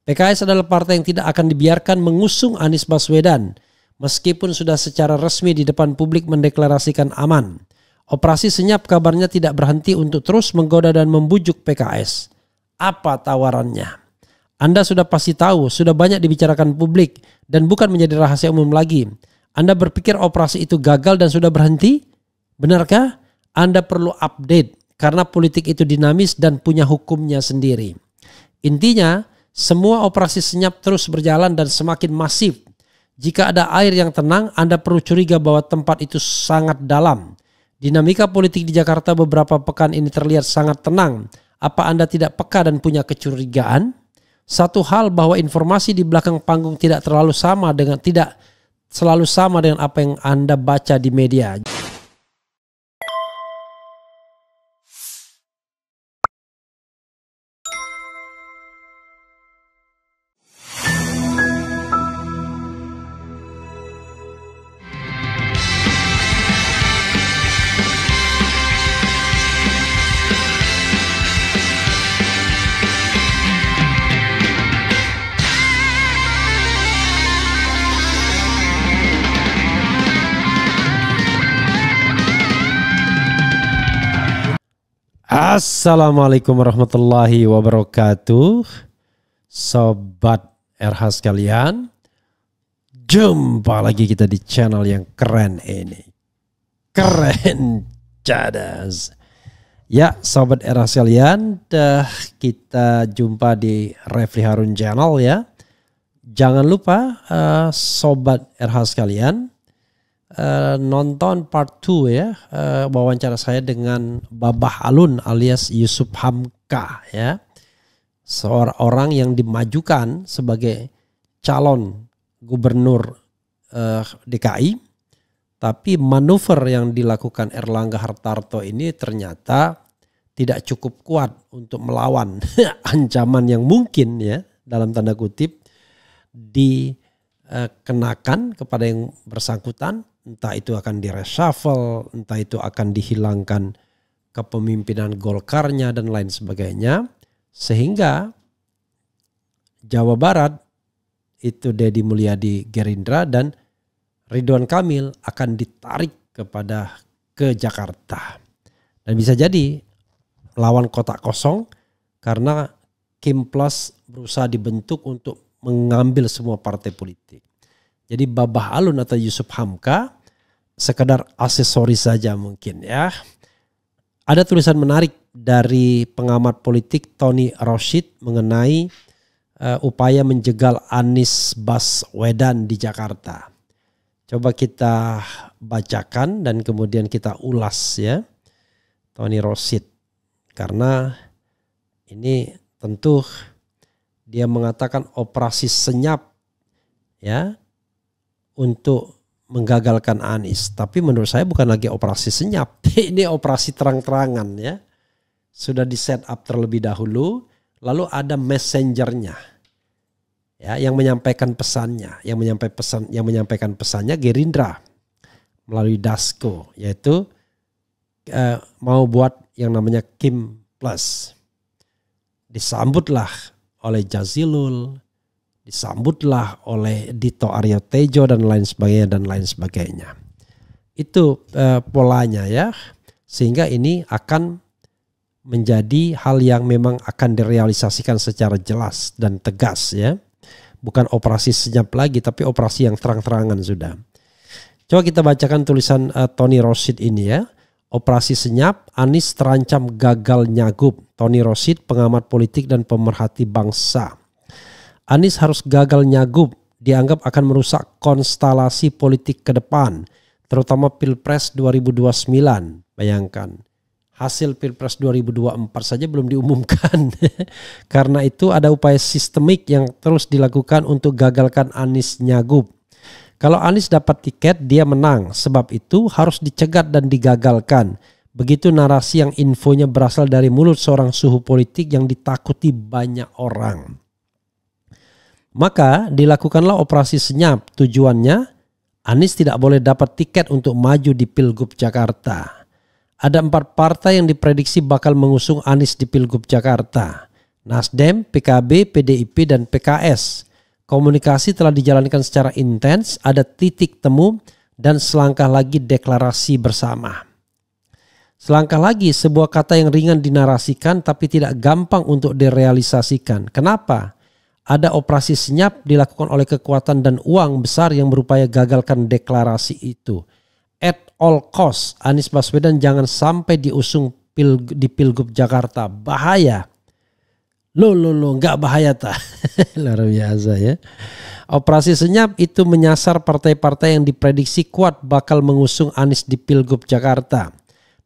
PKS adalah partai yang tidak akan dibiarkan mengusung Anies Baswedan meskipun sudah secara resmi di depan publik mendeklarasikan aman. Operasi Senyap kabarnya tidak berhenti untuk terus menggoda dan membujuk PKS. Apa tawarannya? Anda sudah pasti tahu, sudah banyak dibicarakan publik dan bukan menjadi rahasia umum lagi. Anda berpikir operasi itu gagal dan sudah berhenti? Benarkah? Anda perlu update karena politik itu dinamis dan punya hukumnya sendiri. Intinya, semua operasi Senyap terus berjalan dan semakin masif. Jika ada air yang tenang, Anda perlu curiga bahwa tempat itu sangat dalam. Dinamika politik di Jakarta beberapa pekan ini terlihat sangat tenang. Apa Anda tidak peka dan punya kecurigaan? Satu hal bahwa informasi di belakang panggung tidak selalu sama dengan apa yang Anda baca di media. Assalamualaikum warahmatullahi wabarakatuh. Sobat RH sekalian, jumpa lagi kita di channel yang keren ini. Keren cadas. Ya sobat RH sekalian, kita jumpa di Refli Harun channel ya. Jangan lupa sobat RH sekalian, nonton part 2 ya, wawancara saya dengan Babah Alun alias Yusuf Hamka ya, seorang orang yang dimajukan sebagai calon gubernur DKI, tapi manuver yang dilakukan Erlangga Hartarto ini ternyata tidak cukup kuat untuk melawan ancaman yang mungkin ya dalam tanda kutip dikenakan kepada yang bersangkutan. Entah itu akan direshuffle, entah itu akan dihilangkan kepemimpinan Golkarnya dan lain sebagainya. Sehingga Jawa Barat itu Deddy Mulyadi Gerindra dan Ridwan Kamil akan ditarik ke Jakarta. Dan bisa jadi lawan kotak kosong karena Kim Plus berusaha dibentuk untuk mengambil semua partai politik. Jadi Babah Alun atau Yusuf Hamka sekedar aksesoris saja mungkin ya. Ada tulisan menarik dari pengamat politik Tony Rashid mengenai upaya menjegal Anies Baswedan di Jakarta. Coba kita bacakan dan kemudian kita ulas ya Tony Rashid. Karena ini tentu dia mengatakan operasi senyap ya untuk menggagalkan Anies. Tapi menurut saya bukan lagi operasi senyap. Ini operasi terang-terangan ya. Sudah di set up terlebih dahulu. Lalu ada messengernya. Ya, yang menyampaikan pesannya. Yang menyampaikan pesannya Gerindra. Melalui Dasko. Yaitu mau buat yang namanya Kim Plus. Disambutlah oleh Jazilul. Disambutlah oleh Dito Aryo Tejo dan lain sebagainya. Itu polanya ya. Sehingga ini akan menjadi hal yang memang akan direalisasikan secara jelas dan tegas ya. Bukan operasi senyap lagi tapi operasi yang terang-terangan sudah. Coba kita bacakan tulisan Tony Rashid ini ya. Operasi senyap, Anies terancam gagal nyagup. Tony Rashid, pengamat politik dan pemerhati bangsa. Anies harus gagal nyagup, dianggap akan merusak konstelasi politik ke depan, terutama Pilpres 2029. Bayangkan, hasil Pilpres 2024 saja belum diumumkan. Karena itu ada upaya sistemik yang terus dilakukan untuk gagalkan Anies nyagup. Kalau Anies dapat tiket, dia menang. Sebab itu harus dicegat dan digagalkan. Begitu narasi yang infonya berasal dari mulut seorang suhu politik yang ditakuti banyak orang. Maka dilakukanlah operasi senyap. Tujuannya Anies tidak boleh dapat tiket untuk maju di Pilgub Jakarta. Ada 4 partai yang diprediksi bakal mengusung Anies di Pilgub Jakarta. Nasdem, PKB, PDIP, dan PKS. Komunikasi telah dijalankan secara intens, ada titik temu, dan selangkah lagi deklarasi bersama. Selangkah lagi sebuah kata yang ringan dinarasikan tapi tidak gampang untuk direalisasikan. Kenapa? Ada operasi senyap dilakukan oleh kekuatan dan uang besar yang berupaya gagalkan deklarasi itu. At all cost, Anies Baswedan jangan sampai diusung di Pilgub Jakarta. Bahaya. Loh, nggak bahaya tak? Luar biasa ya. Operasi senyap itu menyasar partai-partai yang diprediksi kuat bakal mengusung Anies di Pilgub Jakarta.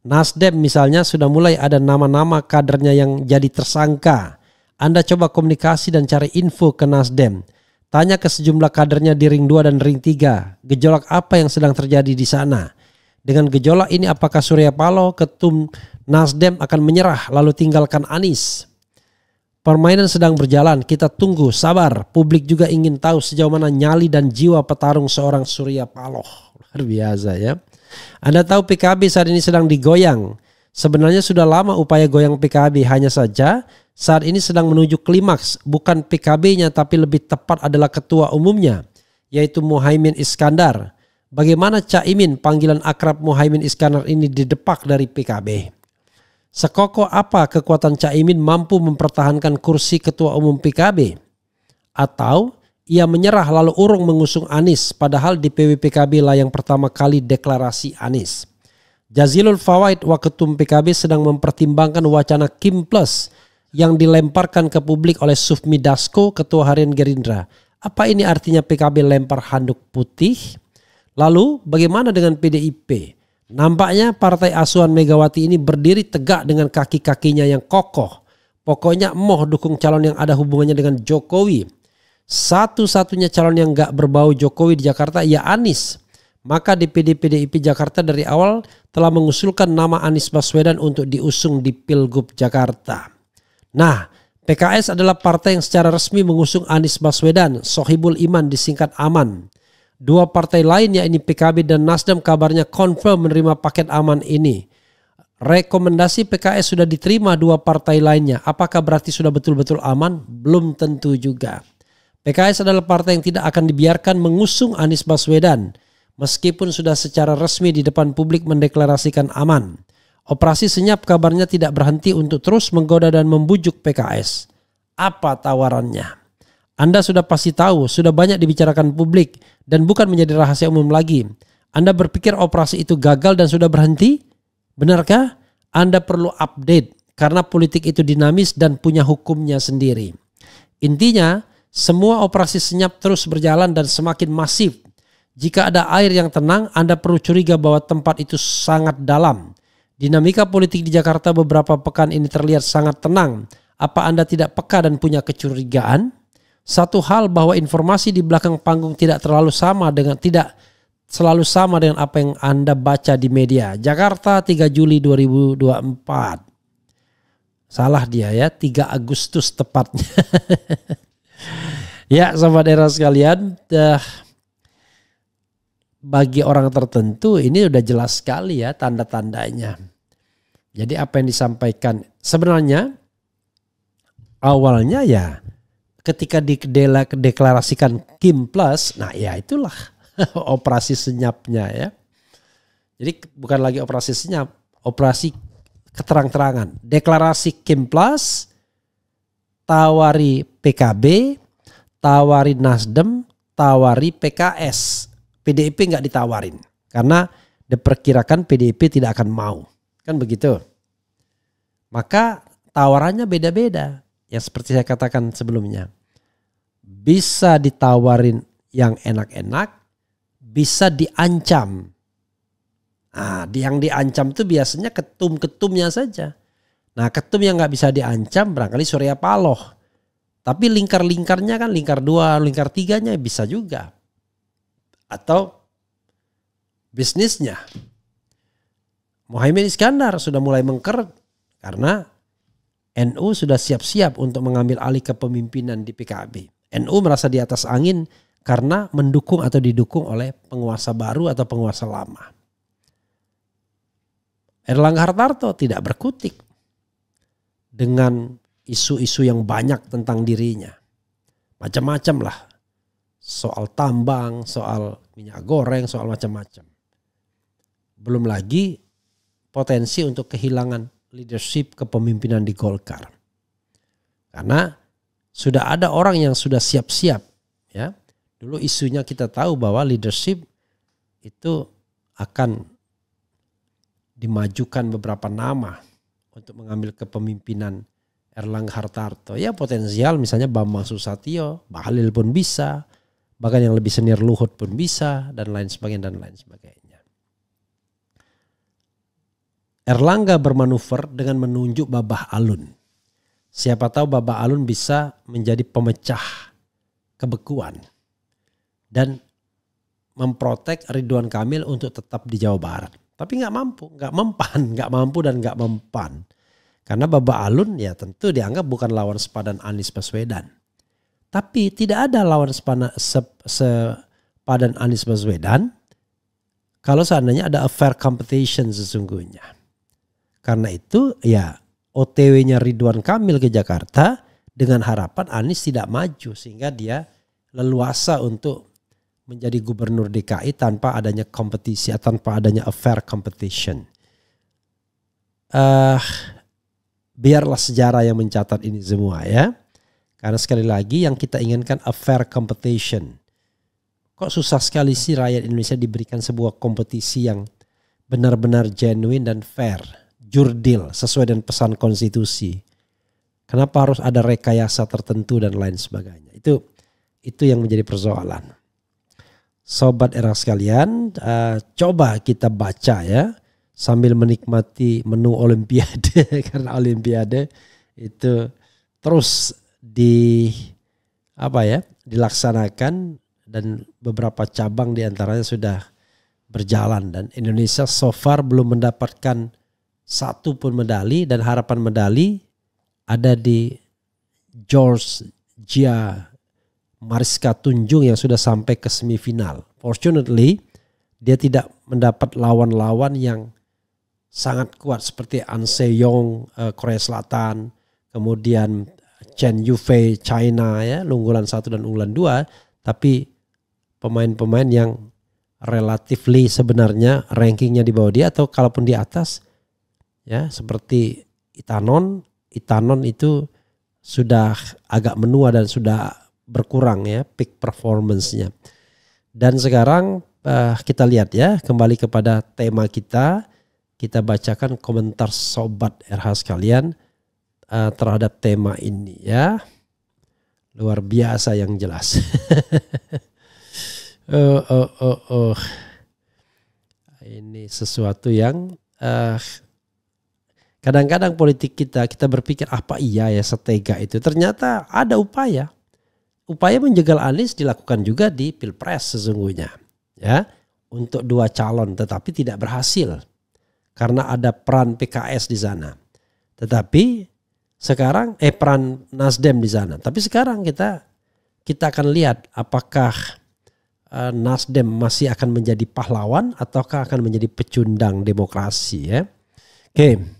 Nasdem misalnya sudah mulai ada nama-nama kadernya yang jadi tersangka. Anda coba komunikasi dan cari info ke Nasdem. Tanya ke sejumlah kadernya di ring 2 dan ring 3. Gejolak apa yang sedang terjadi di sana? Dengan gejolak ini apakah Surya Paloh, ketum Nasdem akan menyerah lalu tinggalkan Anies? Permainan sedang berjalan, kita tunggu, sabar. Publik juga ingin tahu sejauh mana nyali dan jiwa petarung seorang Surya Paloh. Luar biasa ya. Anda tahu PKB saat ini sedang digoyang. Sebenarnya sudah lama upaya goyang PKB, hanya saja saat ini sedang menuju klimaks. Bukan PKB-nya tapi lebih tepat adalah ketua umumnya, yaitu Muhaimin Iskandar. Bagaimana Caimin, panggilan akrab Muhaimin Iskandar ini didepak dari PKB? Sekokoh apa kekuatan Caimin mampu mempertahankan kursi ketua umum PKB? Atau ia menyerah lalu urung mengusung Anies, padahal di PWPKB lah yang pertama kali deklarasi Anies. Jazilul Fawaid, Waketum PKB sedang mempertimbangkan wacana Kim Plus yang dilemparkan ke publik oleh Sufmi Dasko, Ketua Harian Gerindra. Apa ini artinya PKB lempar handuk putih? Lalu bagaimana dengan PDIP? Nampaknya partai asuhan Megawati ini berdiri tegak dengan kaki-kakinya yang kokoh. Pokoknya emoh dukung calon yang ada hubungannya dengan Jokowi. Satu-satunya calon yang gak berbau Jokowi di Jakarta ya Anies. Maka DPD PDIP Jakarta dari awal telah mengusulkan nama Anies Baswedan untuk diusung di Pilgub Jakarta. Nah, PKS adalah partai yang secara resmi mengusung Anies Baswedan, Sohibul Iman disingkat Aman. Dua partai lain yakni PKB dan Nasdem kabarnya confirm menerima paket aman ini. Rekomendasi PKS sudah diterima dua partai lainnya. Apakah berarti sudah betul-betul aman? Belum tentu juga. PKS adalah partai yang tidak akan dibiarkan mengusung Anies Baswedan meskipun sudah secara resmi di depan publik mendeklarasikan aman. Operasi senyap kabarnya tidak berhenti untuk terus menggoda dan membujuk PKS. Apa tawarannya? Anda sudah pasti tahu, sudah banyak dibicarakan publik dan bukan menjadi rahasia umum lagi. Anda berpikir operasi itu gagal dan sudah berhenti? Benarkah? Anda perlu update karena politik itu dinamis dan punya hukumnya sendiri. Intinya, semua operasi senyap terus berjalan dan semakin masif. Jika ada air yang tenang, Anda perlu curiga bahwa tempat itu sangat dalam. Dinamika politik di Jakarta beberapa pekan ini terlihat sangat tenang. Apa Anda tidak peka dan punya kecurigaan? Satu hal bahwa informasi di belakang panggung tidak selalu sama dengan apa yang Anda baca di media. Jakarta 3 Juli 2024. Salah dia ya, 3 Agustus tepatnya. Ya, sobat era sekalian, bagi orang tertentu ini udah jelas sekali ya tanda-tandanya. Jadi apa yang disampaikan sebenarnya awalnya ya ketika dideklarasikan Kim Plus, nah ya itulah operasi senyapnya ya. Jadi bukan lagi operasi senyap, operasi keterang-terangan. Deklarasi Kim Plus, tawari PKB, tawari Nasdem, tawari PKS. PDIP nggak ditawarin karena diperkirakan PDIP tidak akan mau. Kan begitu. Maka tawarannya beda-beda. Yang seperti saya katakan sebelumnya. Bisa ditawarin yang enak-enak, bisa diancam. Nah, yang diancam itu biasanya ketum-ketumnya saja. Nah, ketum yang nggak bisa diancam barangkali Surya Paloh. Tapi lingkar-lingkarnya kan lingkar 2, lingkar 3-nya bisa juga. Atau bisnisnya. Muhaimin Iskandar sudah mulai mengker karena NU sudah siap-siap untuk mengambil alih kepemimpinan di PKB. NU merasa di atas angin karena mendukung atau didukung oleh penguasa baru atau penguasa lama. Erlangga Hartarto tidak berkutik dengan isu-isu yang banyak tentang dirinya. Macam-macam lah. Soal tambang, soal minyak goreng, soal macam-macam. Belum lagi potensi untuk kehilangan leadership kepemimpinan di Golkar. Karena sudah ada orang yang sudah siap-siap, ya. Dulu isunya kita tahu bahwa leadership itu akan dimajukan beberapa nama untuk mengambil kepemimpinan Erlangga Hartarto. Ya potensial misalnya Bambang Susatyo, Bahlil pun bisa, bahkan yang lebih senior Luhut pun bisa, dan lain sebagainya dan lain sebagainya. Erlangga bermanuver dengan menunjuk Babah Alun. Siapa tahu Babah Alun bisa menjadi pemecah kebekuan dan memprotek Ridwan Kamil untuk tetap di Jawa Barat. Tapi nggak mampu dan nggak mempan. Karena Babah Alun ya tentu dianggap bukan lawan sepadan Anies Baswedan. Tapi tidak ada lawan sepadan Anies Baswedan kalau seandainya ada a fair competition sesungguhnya. Karena itu ya OTW-nya Ridwan Kamil ke Jakarta dengan harapan Anies tidak maju sehingga dia leluasa untuk menjadi gubernur DKI tanpa adanya kompetisi, tanpa adanya a fair competition. Biarlah sejarah yang mencatat ini semua ya. Karena sekali lagi yang kita inginkan a fair competition. Kok susah sekali sih rakyat Indonesia diberikan sebuah kompetisi yang benar-benar genuine dan fair, jurdil sesuai dengan pesan konstitusi. Kenapa harus ada rekayasa tertentu dan lain sebagainya? Itu yang menjadi persoalan. Sobat era sekalian, coba kita baca ya sambil menikmati menu Olimpiade karena Olimpiade itu terus dilaksanakan dan beberapa cabang diantaranya sudah berjalan dan Indonesia so far belum mendapatkan satu pun medali dan harapan medali ada di Georgia Mariska Tunjung yang sudah sampai ke semifinal. Fortunately, dia tidak mendapat lawan-lawan yang sangat kuat seperti An Se-yong Korea Selatan, kemudian Chen Yufei China ya, unggulan 1 dan unggulan 2, tapi pemain-pemain yang relatively sebenarnya rankingnya di bawah dia atau kalaupun di atas ya, seperti Itanon itu sudah agak menua dan sudah berkurang ya peak performance-nya. Dan sekarang kita lihat ya kembali kepada tema kita bacakan komentar sobat RH sekalian terhadap tema ini ya. Luar biasa yang jelas. Ini sesuatu yang kadang-kadang politik kita berpikir apa iya ya setega itu. Ternyata ada upaya menjegal Anies dilakukan juga di Pilpres sesungguhnya ya untuk 2 calon tetapi tidak berhasil karena ada peran PKS di sana. Tetapi sekarang peran Nasdem di sana. Tapi sekarang kita akan lihat apakah Nasdem masih akan menjadi pahlawan ataukah akan menjadi pecundang demokrasi ya. Oke.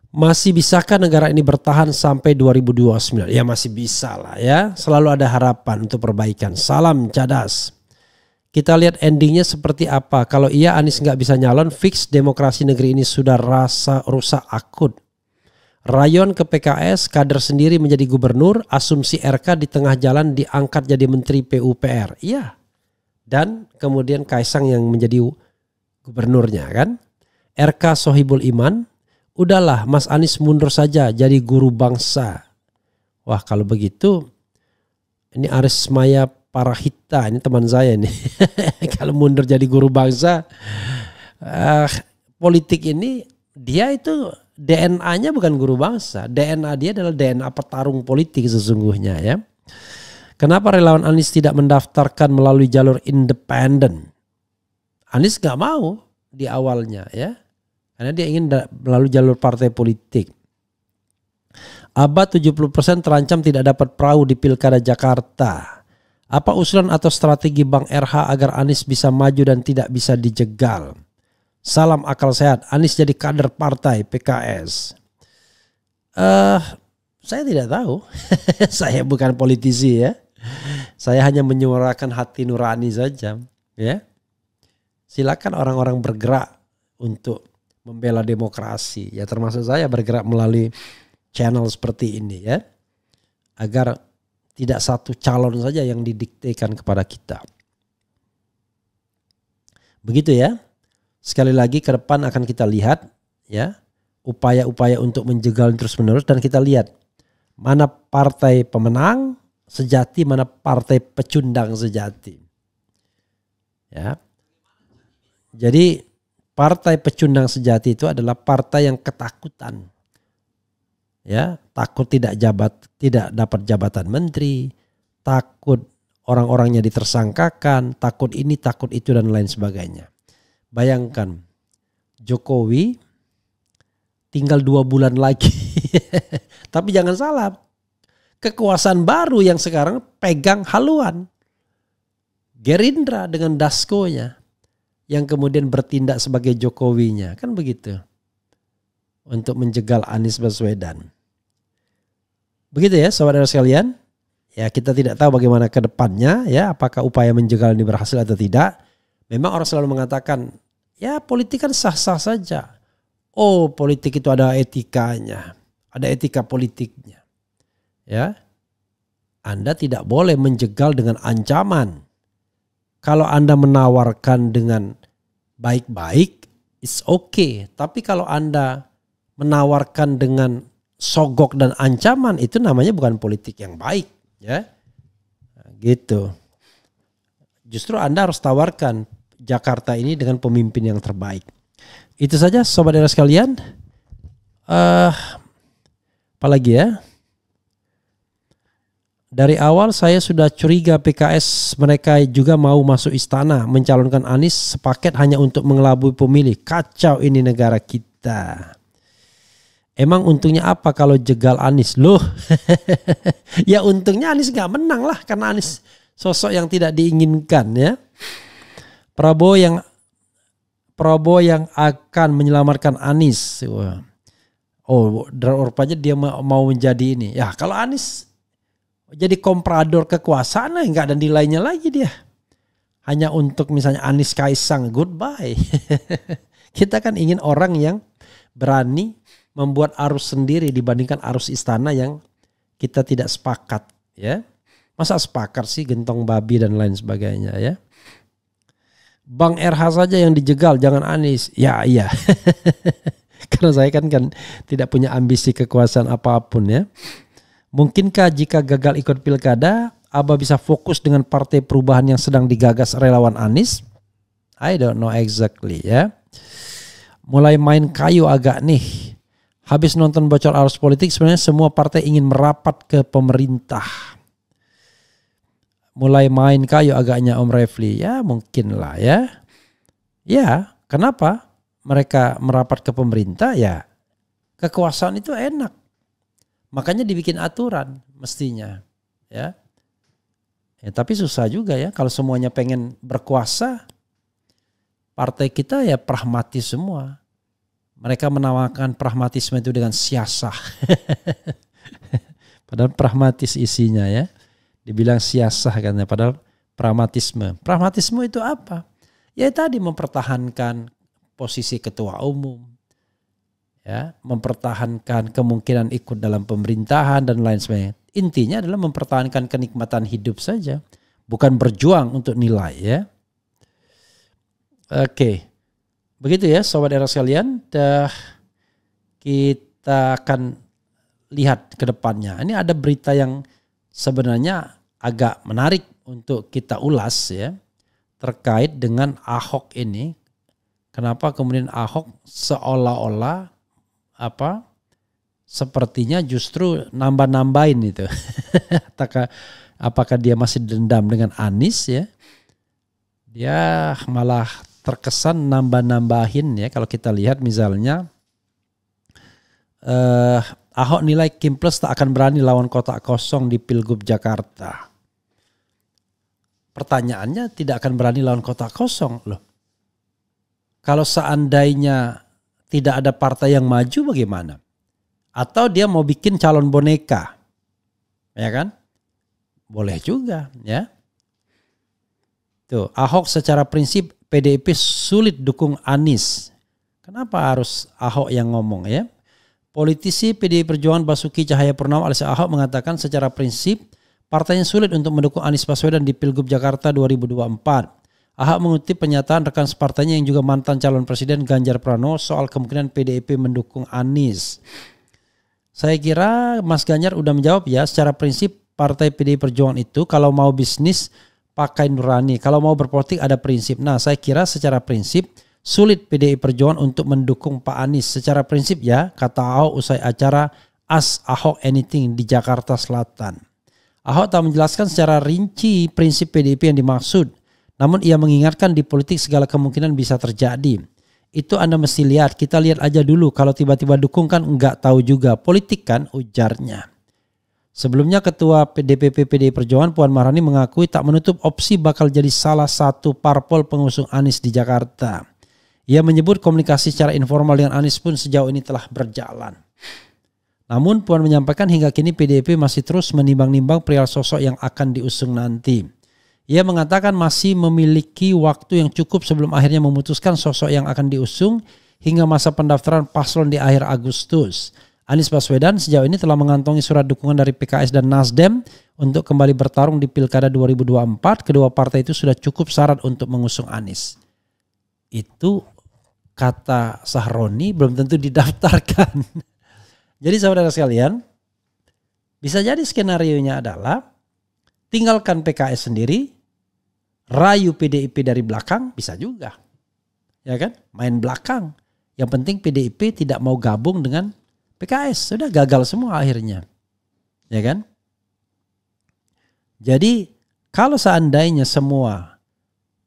Masih bisakah negara ini bertahan sampai 2029? Ya masih bisa lah ya. Selalu ada harapan untuk perbaikan. Salam cadas. Kita lihat endingnya seperti apa. Kalau iya Anies nggak bisa nyalon, fix demokrasi negeri ini sudah rasa rusak akut. Rayon ke PKS, kader sendiri menjadi gubernur, asumsi RK di tengah jalan diangkat jadi menteri PUPR. Iya. Dan kemudian Kaisang yang menjadi gubernurnya kan. RK Sohibul Iman. Udahlah Mas Anies mundur saja jadi guru bangsa. Wah kalau begitu ini Aris Maya Parahita ini teman saya nih. Kalau mundur jadi guru bangsa politik ini dia itu DNA-nya bukan guru bangsa. DNA dia adalah DNA petarung politik sesungguhnya ya. Kenapa relawan Anies tidak mendaftarkan melalui jalur independen? Anies gak mau di awalnya ya. Karena dia ingin melalui jalur partai politik. Abad 70% terancam tidak dapat perahu di Pilkada Jakarta. Apa usulan atau strategi Bang RH agar Anies bisa maju dan tidak bisa dijegal? Salam akal sehat. Anies jadi kader partai PKS. Eh, saya tidak tahu. Saya bukan politisi ya. Saya hanya menyuarakan hati nurani saja, ya. Silakan orang-orang bergerak untuk membela demokrasi. Ya termasuk saya bergerak melalui channel seperti ini ya. Agar tidak satu calon saja yang didiktekan kepada kita. Begitu ya. Sekali lagi ke depan akan kita lihat ya upaya-upaya untuk menjegal terus-menerus, dan kita lihat mana partai pemenang sejati, mana partai pecundang sejati. Ya. Jadi partai pecundang sejati itu adalah partai yang ketakutan. Ya, takut tidak dapat jabatan menteri, takut orang-orangnya ditersangkakan, takut ini, takut itu dan lain sebagainya. Bayangkan Jokowi tinggal 2 bulan lagi. Tapi jangan salah, kekuasaan baru yang sekarang pegang haluan. Gerindra dengan Daskonya yang kemudian bertindak sebagai Jokowinya, kan begitu. Untuk menjegal Anies Baswedan. Begitu ya sahabat sekalian. Ya kita tidak tahu bagaimana ke depannya ya, apakah upaya menjegal ini berhasil atau tidak. Memang orang selalu mengatakan ya politik kan sah-sah saja. Oh politik itu ada etikanya, ada etika politiknya. Ya, Anda tidak boleh menjegal dengan ancaman. Kalau Anda menawarkan dengan baik-baik, it's okay. Tapi kalau Anda menawarkan dengan sogok dan ancaman, itu namanya bukan politik yang baik. Ya, gitu. Justru Anda harus tawarkan Jakarta ini dengan pemimpin yang terbaik. Itu saja sobat era sekalian. Apalagi ya? Dari awal saya sudah curiga PKS mereka juga mau masuk istana mencalonkan Anies sepaket hanya untuk mengelabui pemilih. Kacau ini negara kita. Emang untungnya apa kalau jegal Anies? Loh, ya untungnya Anies gak menang lah karena Anies sosok yang tidak diinginkan ya. Prabowo yang akan menyelamatkan Anies. Oh, rupanya dia mau menjadi ini. Ya kalau Anies jadi komprador kekuasaan, nggak ada nilainya lagi dia. Hanya untuk misalnya Anies Kaisang, goodbye. Kita kan ingin orang yang berani membuat arus sendiri dibandingkan arus istana yang kita tidak sepakat. Ya, masa sepakat sih gentong babi dan lain sebagainya ya. Bang RH saja yang dijegal, jangan Anies. Ya iya. Karena saya kan tidak punya ambisi kekuasaan apapun ya. Mungkinkah jika gagal ikut pilkada, Abah bisa fokus dengan partai perubahan yang sedang digagas relawan Anies? I don't know exactly ya. Mulai main kayu agak nih. Habis nonton bocor arus politik, sebenarnya semua partai ingin merapat ke pemerintah. Mulai main kayu agaknya Om Refli. Ya mungkin lah ya. Ya kenapa mereka merapat ke pemerintah? Ya kekuasaan itu enak. Makanya dibikin aturan mestinya. Ya tapi susah juga ya. Kalau semuanya pengen berkuasa. Partai kita ya pragmatis semua. Mereka menawarkan pragmatisme itu dengan siasah. Padahal pragmatis isinya ya. Dibilang siasah kan ya, padahal pragmatisme. Pragmatisme itu apa? Ya tadi mempertahankan posisi ketua umum. Ya, mempertahankan kemungkinan ikut dalam pemerintahan dan lain sebagainya. Intinya adalah mempertahankan kenikmatan hidup saja, bukan berjuang untuk nilai ya. Oke. Begitu ya sobat era sekalian, kita akan lihat ke depannya. Ini ada berita yang sebenarnya agak menarik untuk kita ulas ya, terkait dengan Ahok ini. Kenapa kemudian Ahok seolah-olah sepertinya justru nambah-nambahin itu. Apakah dia masih dendam dengan Anies ya? Dia malah terkesan nambah-nambahin ya. Kalau kita lihat misalnya Ahok nilai Kim Plus tak akan berani lawan kotak kosong di Pilgub Jakarta. Pertanyaannya tidak akan berani lawan kotak kosong loh. Kalau seandainya tidak ada partai yang maju bagaimana? Atau dia mau bikin calon boneka. Ya kan? Boleh juga ya. Tuh, Ahok secara prinsip PDIP sulit dukung Anies. Kenapa harus Ahok yang ngomong ya? Politisi PDI Perjuangan Basuki Cahayapurnama alias Ahok mengatakan secara prinsip partainya sulit untuk mendukung Anies Baswedan di Pilgub Jakarta 2024. Ahok mengutip pernyataan rekan separtainya yang juga mantan calon presiden Ganjar Pranowo soal kemungkinan PDIP mendukung Anies. Saya kira Mas Ganjar udah menjawab ya, secara prinsip partai PDI Perjuangan itu kalau mau bisnis pakai nurani, kalau mau berpolitik ada prinsip. Nah, saya kira secara prinsip sulit PDI Perjuangan untuk mendukung Pak Anies. Secara prinsip ya, kata Ahok usai acara Ask Ahok Anything di Jakarta Selatan. Ahok tak menjelaskan secara rinci prinsip PDIP yang dimaksud. Namun ia mengingatkan di politik segala kemungkinan bisa terjadi. Itu Anda mesti lihat, kita lihat aja dulu. Kalau tiba-tiba dukung kan nggak tahu juga. Politik kan, ujarnya. Sebelumnya Ketua DPP PDI Perjuangan Puan Maharani mengakui tak menutup opsi bakal jadi salah satu parpol pengusung Anies di Jakarta. Ia menyebut komunikasi secara informal dengan Anies pun sejauh ini telah berjalan. Namun Puan menyampaikan hingga kini PDIP masih terus menimbang-nimbang perihal sosok yang akan diusung nanti. Ia mengatakan masih memiliki waktu yang cukup sebelum akhirnya memutuskan sosok yang akan diusung hingga masa pendaftaran paslon di akhir Agustus. Anies Baswedan sejauh ini telah mengantongi surat dukungan dari PKS dan Nasdem untuk kembali bertarung di Pilkada 2024. Kedua partai itu sudah cukup syarat untuk mengusung Anies. Itu kata Sahroni belum tentu didaftarkan. Jadi saudara sekalian, bisa jadi skenarionya adalah tinggalkan PKS sendiri, rayu PDIP dari belakang, bisa juga. Ya kan? Main belakang. Yang penting PDIP tidak mau gabung dengan PKS, sudah gagal semua akhirnya. Ya kan? Jadi kalau seandainya semua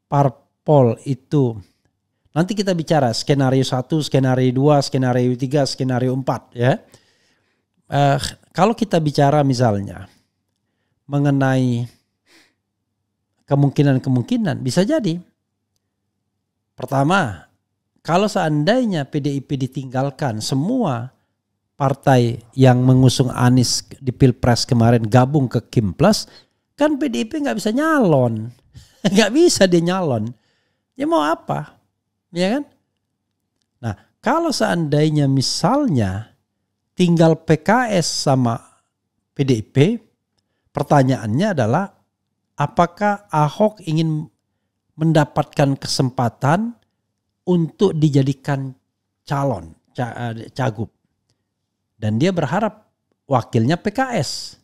parpol itu, nanti kita bicara skenario 1, skenario 2, skenario 3, skenario 4 ya. Kalau kita bicara misalnya mengenai kemungkinan-kemungkinan, bisa jadi. Pertama, kalau seandainya PDIP ditinggalkan, semua partai yang mengusung Anies di Pilpres kemarin gabung ke Kim Plus, kan PDIP nggak bisa nyalon, nggak bisa dia nyalon. Ya mau apa, ya kan? Nah, kalau seandainya misalnya tinggal PKS sama PDIP, pertanyaannya adalah apakah Ahok ingin mendapatkan kesempatan untuk dijadikan calon cagup? Dan dia berharap wakilnya PKS.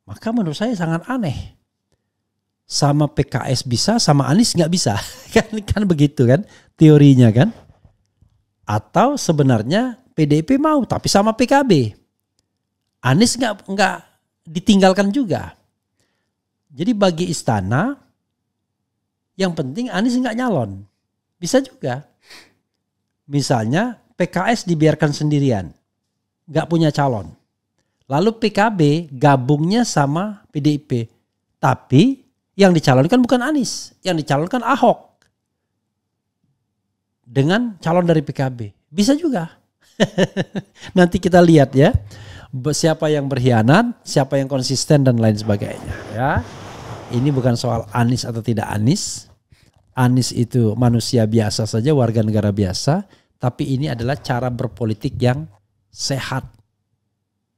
Maka menurut saya sangat aneh. Sama PKS bisa, sama Anies nggak bisa. kan begitu kan teorinya kan. Atau sebenarnya PDIP mau tapi sama PKB. Anies nggak ditinggalkan juga. Jadi bagi istana yang penting Anies nggak nyalon. Bisa juga. Misalnya PKS dibiarkan sendirian, gak punya calon. Lalu PKB gabungnya sama PDIP. Tapi yang dicalonkan bukan Anies, yang dicalonkan Ahok. Dengan calon dari PKB. Bisa juga. Nanti kita lihat ya. Siapa yang berkhianat, siapa yang konsisten dan lain sebagainya. Ya, ini bukan soal Anies atau tidak Anies. Anies itu manusia biasa saja, warga negara biasa. Tapi ini adalah cara berpolitik yang sehat.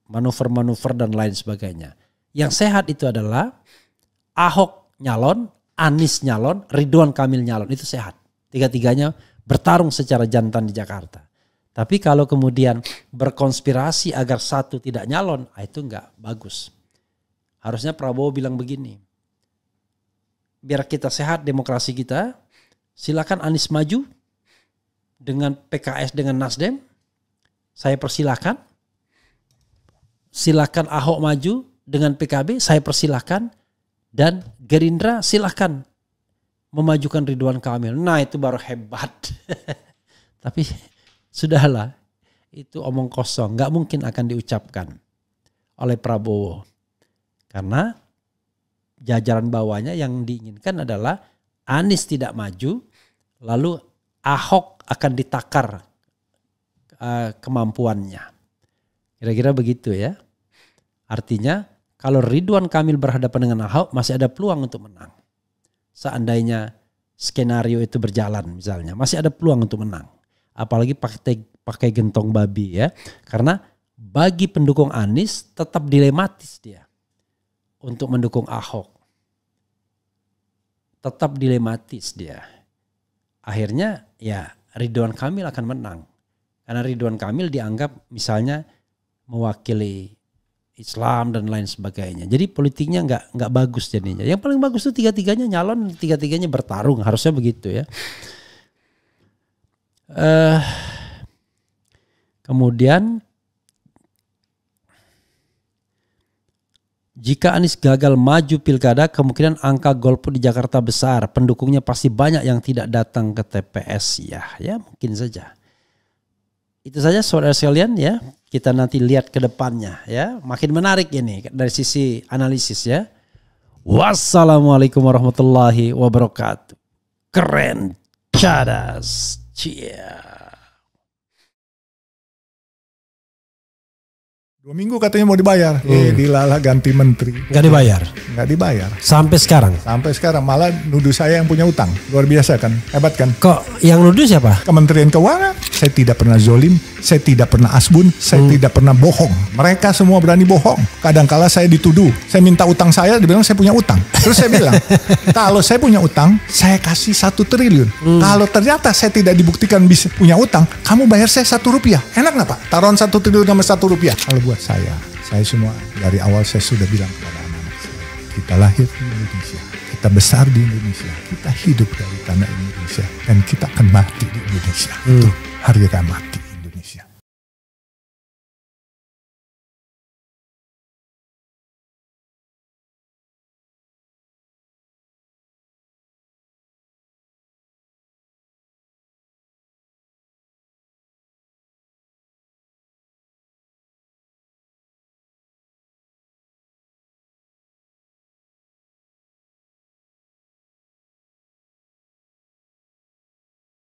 Manuver-manuver dan lain sebagainya. Yang sehat itu adalah Ahok nyalon, Anies nyalon, Ridwan Kamil nyalon. Itu sehat. Tiga-tiganya bertarung secara jantan di Jakarta. Tapi kalau kemudian berkonspirasi agar satu tidak nyalon, itu enggak bagus. Harusnya Prabowo bilang begini. Biar kita sehat demokrasi kita, silakan Anies maju. Dengan PKS dengan Nasdem, saya persilakan. Silakan Ahok maju dengan PKB, saya persilakan. Dan Gerindra silakan memajukan Ridwan Kamil. Nah itu baru hebat. Tapi sudahlah, itu omong kosong, nggak mungkin akan diucapkan oleh Prabowo. Karena jajaran bawahnya yang diinginkan adalah Anies tidak maju, lalu Ahok akan ditakar kemampuannya. Kira-kira begitu ya. Artinya kalau Ridwan Kamil berhadapan dengan Ahok masih ada peluang untuk menang. Seandainya skenario itu berjalan misalnya, masih ada peluang untuk menang. Apalagi pakai gentong babi ya. Karena bagi pendukung Anies tetap dilematis dia untuk mendukung Ahok. Tetap dilematis dia. Akhirnya ya Ridwan Kamil akan menang. Karena Ridwan Kamil dianggap misalnya mewakili Islam dan lain sebagainya. Jadi politiknya nggak bagus jadinya. Yang paling bagus itu tiga-tiganya nyalon, tiga-tiganya bertarung. Harusnya begitu ya. Kemudian jika Anies gagal maju pilkada, kemungkinan angka golput di Jakarta besar. Pendukungnya pasti banyak yang tidak datang ke TPS. Ya mungkin saja. Itu saja saudara sekalian ya. Kita nanti lihat ke depannya ya. Makin menarik ini dari sisi analisis ya. Wassalamualaikum warahmatullahi wabarakatuh. Keren. Cadas. Cia. 2 minggu katanya mau dibayar. Dilalah ganti menteri. Gak dibayar? Gak dibayar. Sampai sekarang? Sampai sekarang. Malah nuduh saya yang punya utang. Luar biasa kan? Hebat kan? Kok yang nuduh siapa? Kementerian Keuangan. Saya tidak pernah zolim. Saya tidak pernah asbun. Saya tidak pernah bohong. Mereka semua berani bohong. Kadangkala saya dituduh. Saya minta utang saya, dibilang saya punya utang. Terus saya bilang, kalau saya punya utang, saya kasih 1 triliun. Kalau ternyata saya tidak dibuktikan bisa punya utang, kamu bayar saya 1 rupiah. Enak gak Pak? Taruhan 1 triliun sama 1 rupiah. Kalau buat saya semua dari awal saya sudah bilang kepada anak-anak saya, kita lahir di Indonesia, kita besar di Indonesia, kita hidup dari tanah Indonesia, dan kita akan mati di Indonesia. Itu harga mati.